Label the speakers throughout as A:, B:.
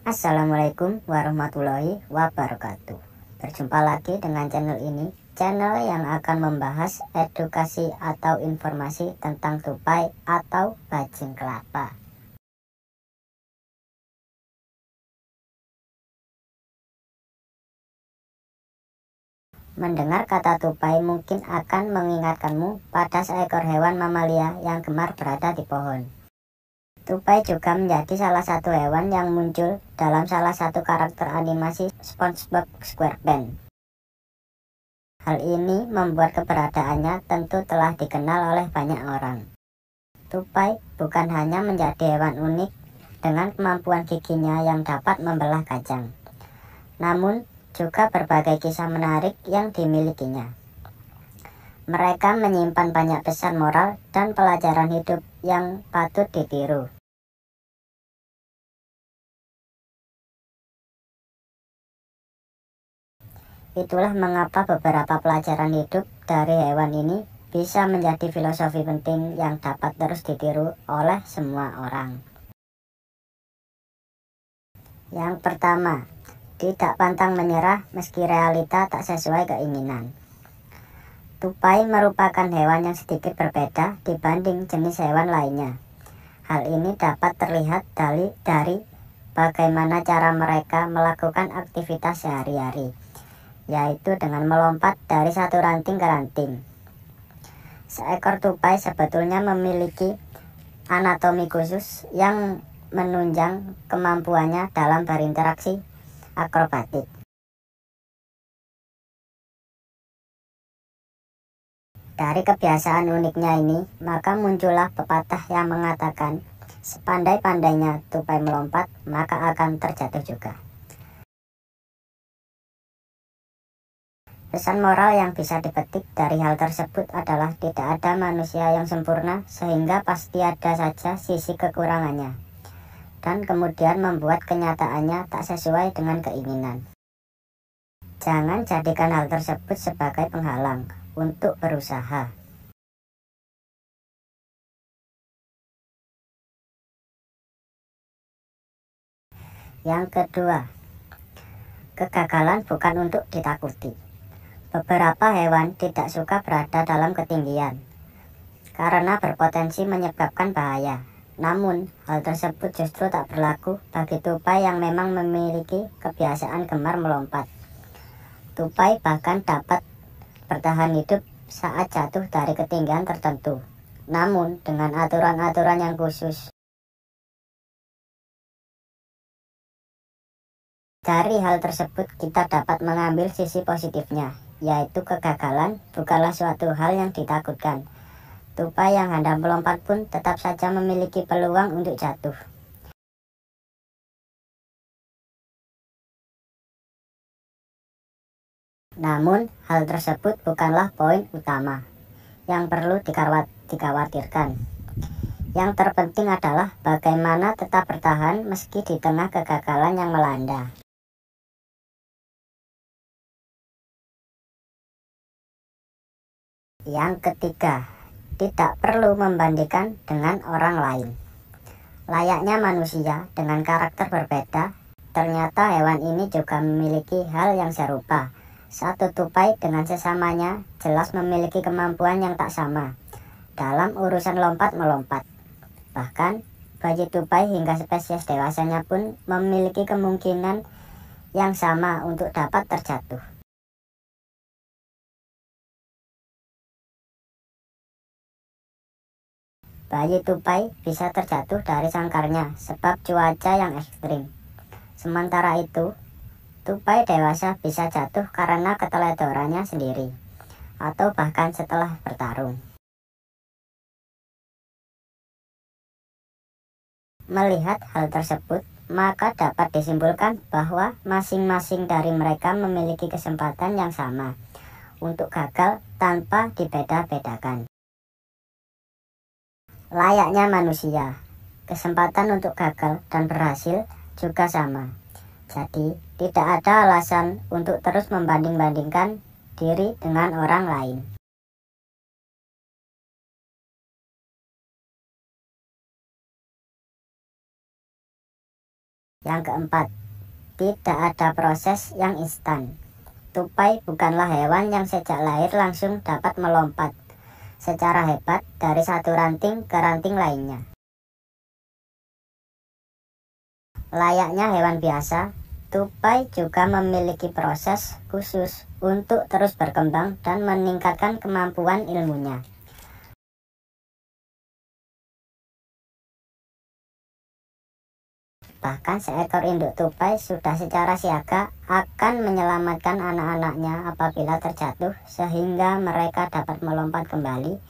A: Assalamualaikum warahmatullahi wabarakatuh. Berjumpa lagi dengan channel ini, channel yang akan membahas edukasi atau informasi tentang tupai atau bajing kelapa. Mendengar kata tupai mungkin akan mengingatkanmu pada seekor hewan mamalia yang gemar berada di pohon. Tupai juga menjadi salah satu hewan yang muncul dalam salah satu karakter animasi SpongeBob SquarePants. Hal ini membuat keberadaannya tentu telah dikenal oleh banyak orang. Tupai bukan hanya menjadi hewan unik dengan kemampuan giginya yang dapat membelah kacang, namun juga berbagai kisah menarik yang dimilikinya. Mereka menyimpan banyak pesan moral dan pelajaran hidup yang patut ditiru. Itulah mengapa beberapa pelajaran hidup dari hewan ini bisa menjadi filosofi penting yang dapat terus ditiru oleh semua orang. Yang pertama, tidak pantang menyerah meski realita tak sesuai keinginan. Tupai merupakan hewan yang sedikit berbeda dibanding jenis hewan lainnya. Hal ini dapat terlihat dari bagaimana cara mereka melakukan aktivitas sehari-hari, yaitu dengan melompat dari satu ranting ke ranting. Seekor tupai sebetulnya memiliki anatomi khusus yang menunjang kemampuannya dalam berinteraksi akrobatik. Dari kebiasaan uniknya ini, maka muncullah pepatah yang mengatakan, sepandai-pandainya tupai melompat, maka akan terjatuh juga. Pesan moral yang bisa dipetik dari hal tersebut adalah tidak ada manusia yang sempurna, sehingga pasti ada saja sisi kekurangannya, dan kemudian membuat kenyataannya tak sesuai dengan keinginan. Jangan jadikan hal tersebut sebagai penghalang untuk berusaha. Yang kedua, kegagalan bukan untuk ditakuti. Beberapa hewan tidak suka berada dalam ketinggian karena berpotensi menyebabkan bahaya. Namun, hal tersebut justru tak berlaku bagi tupai yang memang memiliki kebiasaan gemar melompat. Tupai bahkan dapat bertahan hidup saat jatuh dari ketinggian tertentu, namun dengan aturan-aturan yang khusus. Dari hal tersebut kita dapat mengambil sisi positifnya, yaitu kegagalan bukanlah suatu hal yang ditakutkan. Tupai yang hendak melompat pun tetap saja memiliki peluang untuk jatuh. Namun, hal tersebut bukanlah poin utama yang perlu dikhawatirkan. Yang terpenting adalah bagaimana tetap bertahan meski di tengah kegagalan yang melanda. Yang ketiga, tidak perlu membandingkan dengan orang lain. Layaknya manusia dengan karakter berbeda, ternyata hewan ini juga memiliki hal yang serupa. Satu tupai dengan sesamanya jelas memiliki kemampuan yang tak sama dalam urusan lompat-melompat. Bahkan, bayi tupai hingga spesies dewasanya pun memiliki kemungkinan yang sama untuk dapat terjatuh. Bayi tupai bisa terjatuh dari sangkarnya sebab cuaca yang ekstrim. Sementara itu, tupai dewasa bisa jatuh karena keteledorannya sendiri, atau bahkan setelah bertarung. Melihat hal tersebut, maka dapat disimpulkan bahwa masing-masing dari mereka memiliki kesempatan yang sama untuk gagal tanpa dibeda-bedakan. Layaknya manusia, kesempatan untuk gagal dan berhasil juga sama. Jadi, tidak ada alasan untuk terus membanding-bandingkan diri dengan orang lain. Yang keempat, tidak ada proses yang instan. Tupai bukanlah hewan yang sejak lahir langsung dapat melompat secara hebat dari satu ranting ke ranting lainnya. Layaknya hewan biasa, tupai juga memiliki proses khusus untuk terus berkembang dan meningkatkan kemampuan ilmunya. Bahkan seekor induk tupai sudah secara siaga akan menyelamatkan anak-anaknya apabila terjatuh sehingga mereka dapat melompat kembali.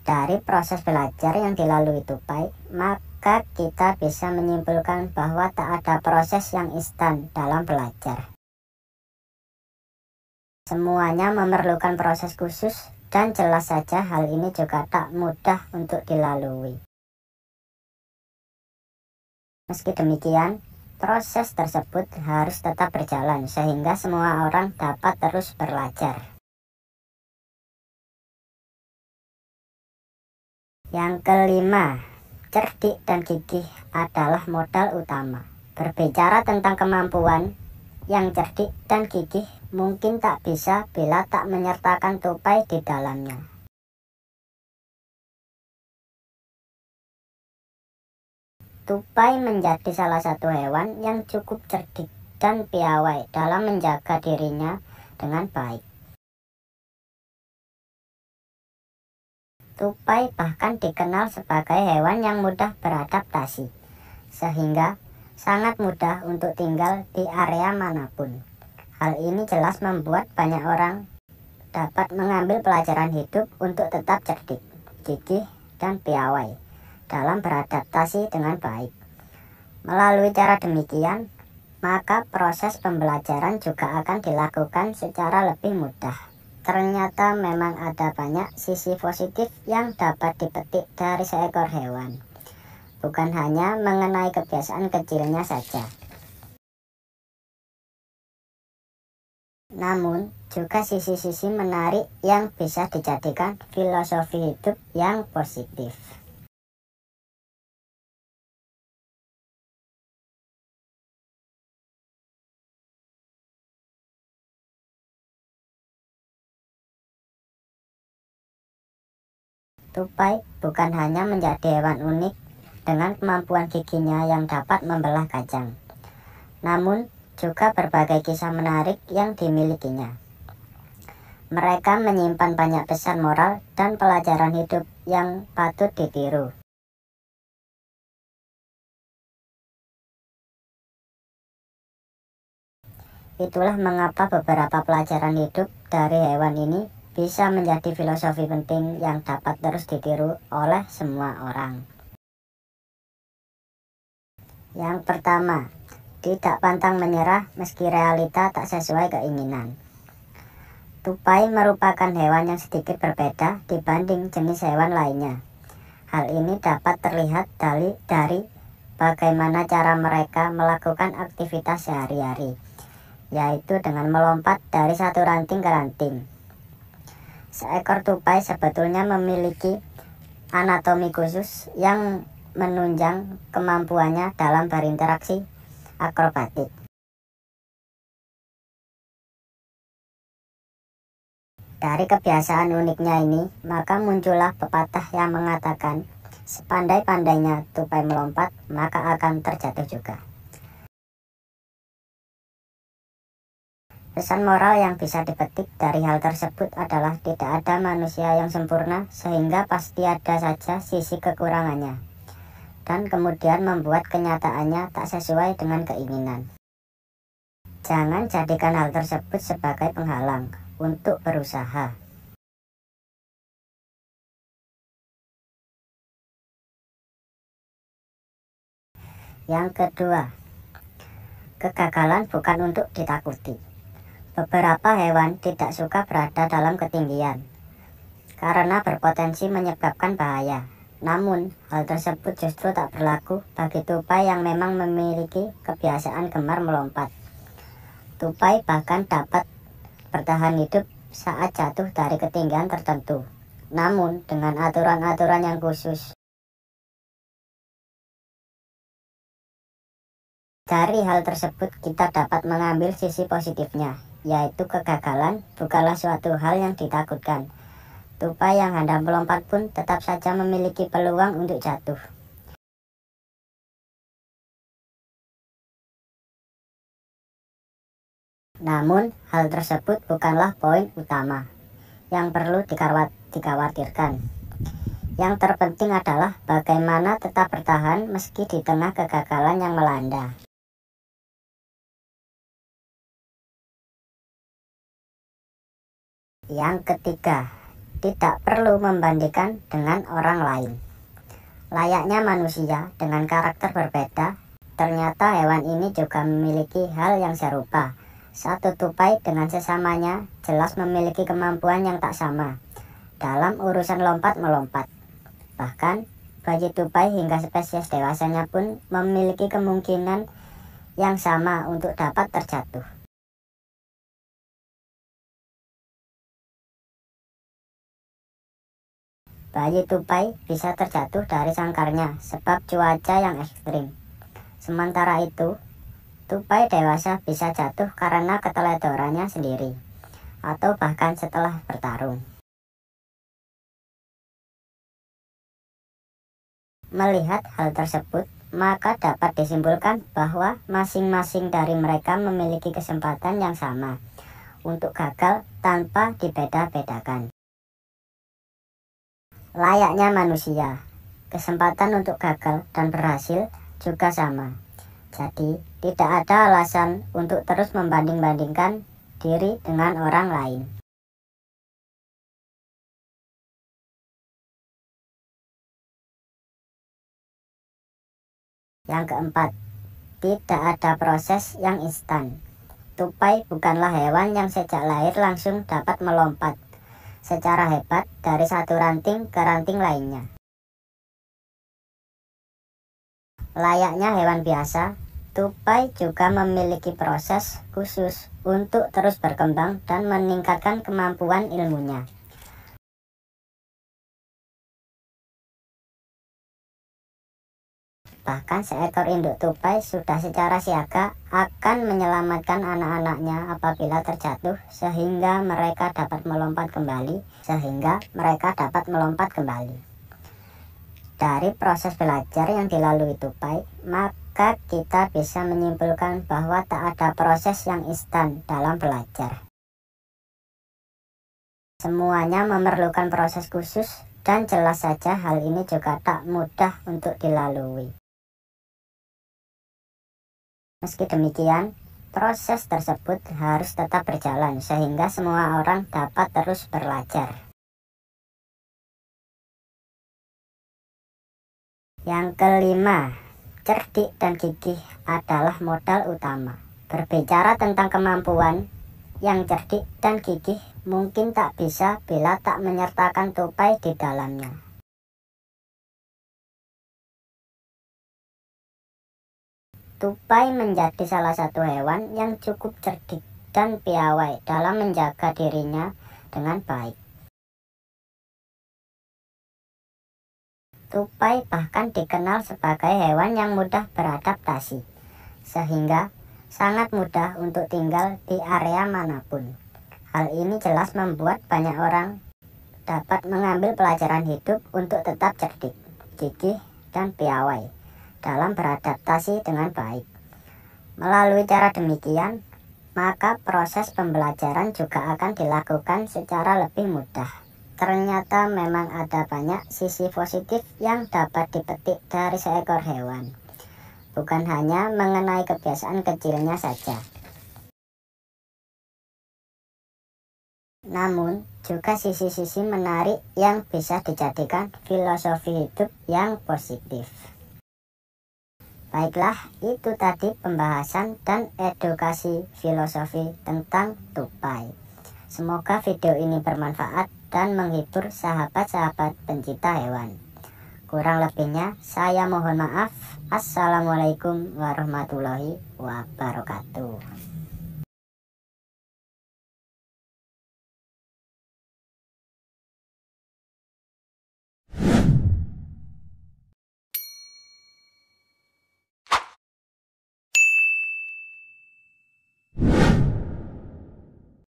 A: Dari proses belajar yang dilalui tupai, maka kita bisa menyimpulkan bahwa tak ada proses yang instan dalam belajar. Semuanya memerlukan proses khusus dan jelas saja hal ini juga tak mudah untuk dilalui. Meski demikian, proses tersebut harus tetap berjalan sehingga semua orang dapat terus belajar. Yang kelima, cerdik dan gigih adalah modal utama. Berbicara tentang kemampuan, yang cerdik dan gigih mungkin tak bisa bila tak menyertakan tupai di dalamnya. Tupai menjadi salah satu hewan yang cukup cerdik dan piawai dalam menjaga dirinya dengan baik. Tupai bahkan dikenal sebagai hewan yang mudah beradaptasi, sehingga sangat mudah untuk tinggal di area manapun. Hal ini jelas membuat banyak orang dapat mengambil pelajaran hidup untuk tetap cerdik, gigih, dan piawai dalam beradaptasi dengan baik. Melalui cara demikian, maka proses pembelajaran juga akan dilakukan secara lebih mudah. Ternyata memang ada banyak sisi positif yang dapat dipetik dari seekor hewan. Bukan hanya mengenai kebiasaan kecilnya saja. Namun, juga sisi-sisi menarik yang bisa dijadikan filosofi hidup yang positif. Tupai bukan hanya menjadi hewan unik dengan kemampuan giginya yang dapat membelah kacang, namun juga berbagai kisah menarik yang dimilikinya. Mereka menyimpan banyak pesan moral dan pelajaran hidup yang patut ditiru. Itulah mengapa beberapa pelajaran hidup dari hewan ini bisa menjadi filosofi penting yang dapat terus ditiru oleh semua orang. Yang pertama, tidak pantang menyerah meski realita tak sesuai keinginan. Tupai merupakan hewan yang sedikit berbeda dibanding jenis hewan lainnya. Hal ini dapat terlihat dari bagaimana cara mereka melakukan aktivitas sehari-hari, yaitu dengan melompat dari satu ranting ke ranting. Seekor tupai sebetulnya memiliki anatomi khusus yang menunjang kemampuannya dalam berinteraksi akrobatik. Dari kebiasaan uniknya ini, maka muncullah pepatah yang mengatakan, sepandai-pandainya tupai melompat, maka akan terjatuh juga. Pesan moral yang bisa dipetik dari hal tersebut adalah tidak ada manusia yang sempurna sehingga pasti ada saja sisi kekurangannya, dan kemudian membuat kenyataannya tak sesuai dengan keinginan. Jangan jadikan hal tersebut sebagai penghalang untuk berusaha. Yang kedua, kegagalan bukan untuk ditakuti. Beberapa hewan tidak suka berada dalam ketinggian karena berpotensi menyebabkan bahaya. Namun, hal tersebut justru tak berlaku bagi tupai yang memang memiliki kebiasaan gemar melompat. Tupai bahkan dapat bertahan hidup saat jatuh dari ketinggian tertentu, namun dengan aturan-aturan yang khusus. Dari hal tersebut kita dapat mengambil sisi positifnya, yaitu kegagalan bukanlah suatu hal yang ditakutkan. Tupai yang hendak melompat pun tetap saja memiliki peluang untuk jatuh. Namun, hal tersebut bukanlah poin utama yang perlu dikhawatirkan. Yang terpenting adalah bagaimana tetap bertahan meski di tengah kegagalan yang melanda. Yang ketiga, tidak perlu membandingkan dengan orang lain. Layaknya manusia dengan karakter berbeda, ternyata hewan ini juga memiliki hal yang serupa. Satu tupai dengan sesamanya jelas memiliki kemampuan yang tak sama dalam urusan lompat-melompat. Bahkan, bayi tupai hingga spesies dewasanya pun memiliki kemungkinan yang sama untuk dapat terjatuh. Bayi tupai bisa terjatuh dari sangkarnya sebab cuaca yang ekstrim. Sementara itu, tupai dewasa bisa jatuh karena keteledorannya sendiri, atau bahkan setelah bertarung. Melihat hal tersebut, maka dapat disimpulkan bahwa masing-masing dari mereka memiliki kesempatan yang sama untuk gagal tanpa dibeda-bedakan. Layaknya manusia, kesempatan untuk gagal dan berhasil juga sama. Jadi, tidak ada alasan untuk terus membanding-bandingkan diri dengan orang lain. Yang keempat, tidak ada proses yang instan. Tupai bukanlah hewan yang sejak lahir langsung dapat melompat secara hebat dari satu ranting ke ranting lainnya. Layaknya hewan biasa, tupai juga memiliki proses khusus untuk terus berkembang dan meningkatkan kemampuan ilmunya. Bahkan seekor induk tupai sudah secara siaga akan menyelamatkan anak-anaknya apabila terjatuh sehingga mereka dapat melompat kembali. Dari proses belajar yang dilalui tupai, maka kita bisa menyimpulkan bahwa tak ada proses yang instan dalam belajar. Semuanya memerlukan proses khusus dan jelas saja hal ini juga tak mudah untuk dilalui. Meski demikian, proses tersebut harus tetap berjalan sehingga semua orang dapat terus belajar. Yang kelima, cerdik dan gigih adalah modal utama. Berbicara tentang kemampuan, yang cerdik dan gigih mungkin tak bisa bila tak menyertakan tupai di dalamnya. Tupai menjadi salah satu hewan yang cukup cerdik dan piawai dalam menjaga dirinya dengan baik. Tupai bahkan dikenal sebagai hewan yang mudah beradaptasi, sehingga sangat mudah untuk tinggal di area manapun. Hal ini jelas membuat banyak orang dapat mengambil pelajaran hidup untuk tetap cerdik, gigih, dan piawai dalam beradaptasi dengan baik. Melalui cara demikian, maka proses pembelajaran juga akan dilakukan secara lebih mudah. Ternyata memang ada banyak sisi positif yang dapat dipetik dari seekor hewan, bukan hanya mengenai kebiasaan kecilnya saja. Namun, juga sisi-sisi menarik yang bisa dijadikan filosofi hidup yang positif. Baiklah, itu tadi pembahasan dan edukasi filosofi tentang tupai. Semoga video ini bermanfaat dan menghibur sahabat-sahabat pencinta hewan. Kurang lebihnya, saya mohon maaf. Assalamualaikum warahmatullahi wabarakatuh.